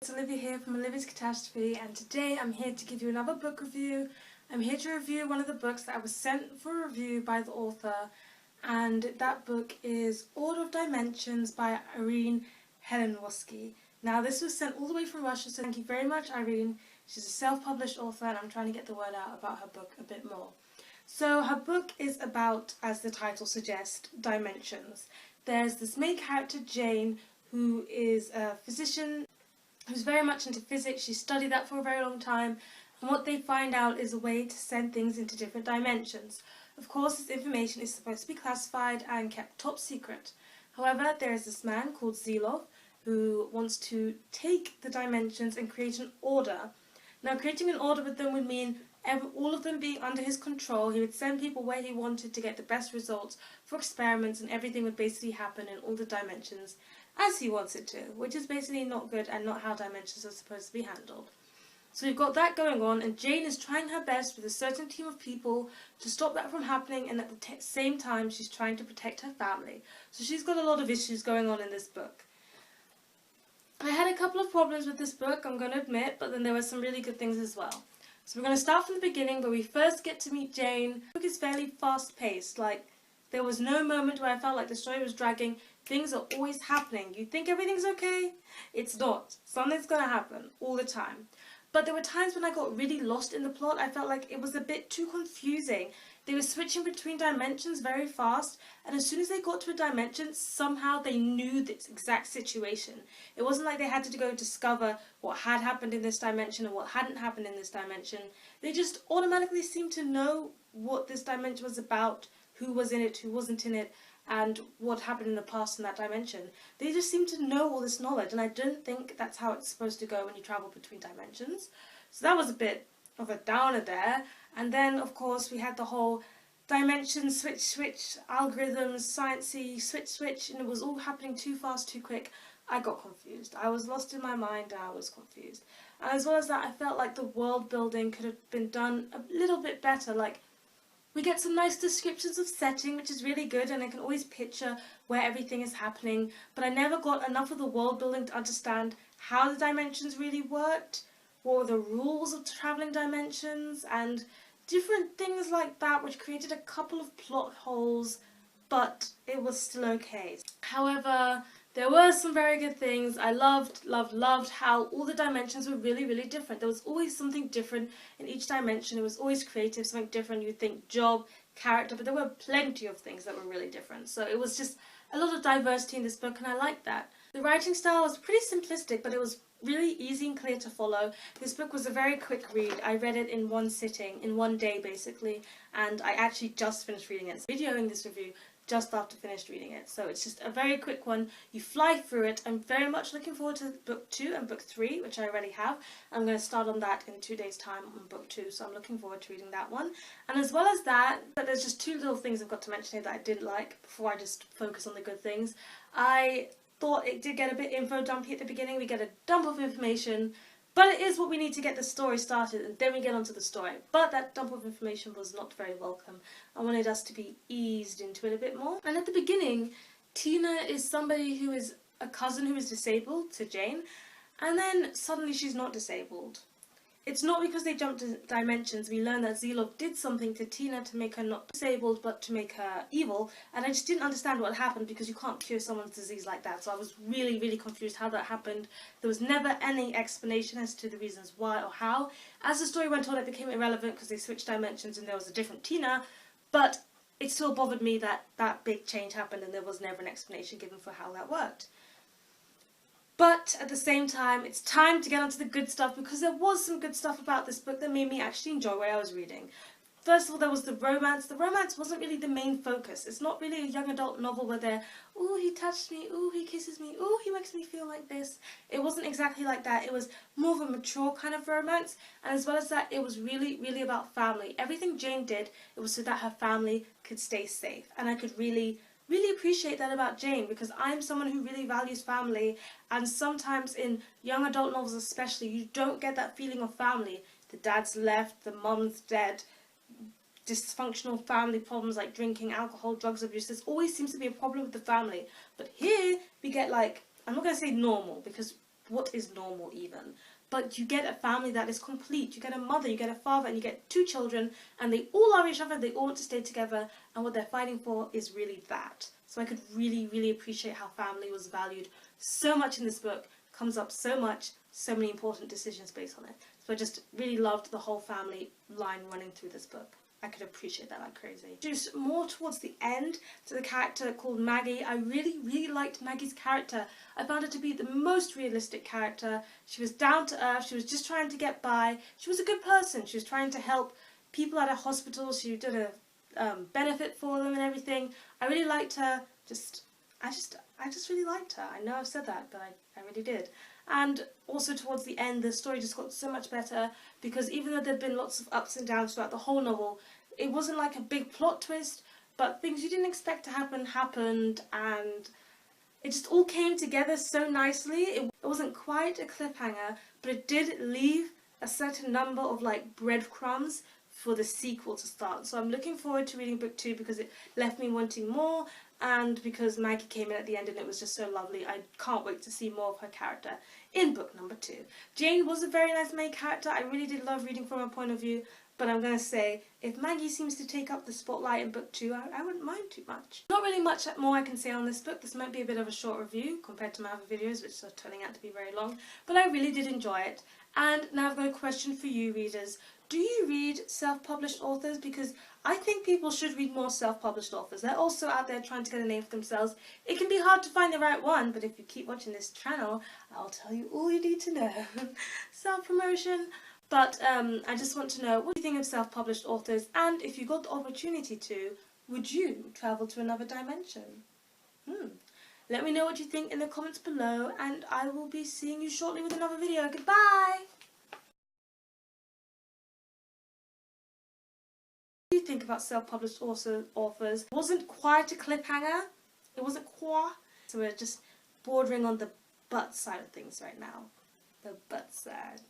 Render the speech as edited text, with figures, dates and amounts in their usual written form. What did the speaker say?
It's Olivia here from Olivia's Catastrophe, and today I'm here to give you another book review. I'm here to review one of the books that I was sent for review by the author, and that book is Order of Dimensions by Irene Helenowski. Now this was sent all the way from Russia, so thank you very much, Irene. She's a self-published author and I'm trying to get the word out about her book a bit more. So her book is about, as the title suggests, dimensions. There's this main character, Jane, who is a physician who's very much into physics. She studied that for a very long time, and what they find out is a way to send things into different dimensions. Of course, this information is supposed to be classified and kept top secret. However, there is this man called Zelov who wants to take the dimensions and create an order. Now, creating an order with them would mean all of them being under his control. He would send people where he wanted to get the best results for experiments, and everything would basically happen in all the dimensions as he wants it to, which is basically not good and not how dimensions are supposed to be handled. So we've got that going on, and Jane is trying her best with a certain team of people to stop that from happening, and at the same time she's trying to protect her family. So she's got a lot of issues going on in this book. I had a couple of problems with this book, I'm going to admit, but then there were some really good things as well. So we're going to start from the beginning, where we first get to meet Jane. The book is fairly fast-paced. Like, there was no moment where I felt like the story was dragging. Things are always happening. You think everything's okay? It's not. Something's going to happen all the time. But there were times when I got really lost in the plot. I felt like it was a bit too confusing. They were switching between dimensions very fast, and as soon as they got to a dimension, somehow they knew this exact situation. It wasn't like they had to go discover what had happened in this dimension and what hadn't happened in this dimension. They just automatically seemed to know what this dimension was about, who was in it, who wasn't in it, and what happened in the past in that dimension. They just seem to know all this knowledge, and I don't think that's how it's supposed to go when you travel between dimensions. So that was a bit of a downer there. And then, of course, we had the whole dimension switch, algorithms, sciencey, switch, and it was all happening too fast, too quick. I got confused. I was lost in my mind, and I was confused. And as well as that, I felt like the world building could have been done a little bit better. Like, we get some nice descriptions of setting, which is really good, and I can always picture where everything is happening, but I never got enough of the world building to understand how the dimensions really worked, what were the rules of travelling dimensions, and different things like that, which created a couple of plot holes, but it was still okay. However, there were some very good things. I loved how all the dimensions were really different. There was always something different in each dimension. It was always creative, something different. You'd think job, character, but there were plenty of things that were really different. So it was just a lot of diversity in this book, and I liked that. The writing style was pretty simplistic, but it was really easy and clear to follow. This book was a very quick read. I read it in one sitting, in one day basically, and I actually just finished reading it. So videoing this review just after finished reading it. So it's just a very quick one. You fly through it. I'm very much looking forward to book 2 and book 3, which I already have. I'm going to start on that in 2 days' time on book 2, so I'm looking forward to reading that one. And as well as that, there's just 2 little things I've got to mention here that I didn't like before I just focus on the good things. I thought it did get a bit info dumpy at the beginning. We get a dump of information, but it is what we need to get the story started, and then we get onto the story. But that dump of information was not very welcome. I wanted us to be eased into it a bit more. And at the beginning, Tina is somebody who is a cousin who is disabled to Jane, and then suddenly she's not disabled. It's not because they jumped dimensions. We learn that Zelov did something to Tina to make her not disabled, but to make her evil, and I just didn't understand what happened, because you can't cure someone's disease like that, so I was really confused how that happened. There was never any explanation as to the reasons why or how. As the story went on, it became irrelevant because they switched dimensions and there was a different Tina, but it still bothered me that that big change happened and there was never an explanation given for how that worked. But at the same time, it's time to get onto the good stuff, because there was some good stuff about this book that made me actually enjoy what I was reading. First of all, there was the romance. The romance wasn't really the main focus. It's not really a young adult novel where they're, ooh, he touched me, ooh, he kisses me, ooh, he makes me feel like this. It wasn't exactly like that. It was more of a mature kind of romance, and as well as that, it was really about family. Everything Jane did, it was so that her family could stay safe, and I could really appreciate that about Jane, because I'm someone who really values family, and sometimes in young adult novels especially, you don't get that feeling of family. The dad's left, the mum's dead, dysfunctional family problems like drinking, alcohol, drugs abuse. There always seems to be a problem with the family. But here we get, like, I'm not going to say normal, because what is normal even. But you get a family that is complete. You get a mother, you get a father, and you get 2 children, and they all love each other, they all want to stay together, and what they're fighting for is really that. So I could really, really appreciate how family was valued so much in this book, comes up so much, so many important decisions based on it. So I just really loved the whole family line running through this book. I could appreciate that like crazy. Just more towards the end, to the character called Maggie. I really, really liked Maggie's character. I found her to be the most realistic character. She was down to earth, she was just trying to get by. She was a good person, she was trying to help people at a hospital, she did a benefit for them and everything. I really liked her, I just really liked her. I know I've said that, but I really did. And also towards the end, the story just got so much better, because even though there'd been lots of ups and downs throughout the whole novel, it wasn't like a big plot twist, but things you didn't expect to happen happened, and it just all came together so nicely. It wasn't quite a cliffhanger, but it did leave a certain number of like breadcrumbs for the sequel to start. So I'm looking forward to reading book 2 because it left me wanting more, and because Maggie came in at the end and it was just so lovely. I can't wait to see more of her character in book number 2. Jane was a very nice main character. I really did love reading from her point of view, but I'm going to say, if Maggie seems to take up the spotlight in book 2, I wouldn't mind too much. Not really much more I can say on this book. This might be a bit of a short review compared to my other videos, which are turning out to be very long, but I really did enjoy it. And now I've got a question for you readers. Do you read self-published authors? Because I think people should read more self-published authors. They're also out there trying to get a name for themselves. It can be hard to find the right one, but if you keep watching this channel, I'll tell you all you need to know. Self-promotion. But I just want to know, what do you think of self-published authors? And if you got the opportunity to, would you travel to another dimension? Let me know what you think in the comments below, and I will be seeing you shortly with another video. Goodbye! What do you think about self-published authors? It wasn't quite a cliffhanger. It wasn't quite. So we're just bordering on the butt side of things right now. The butt side.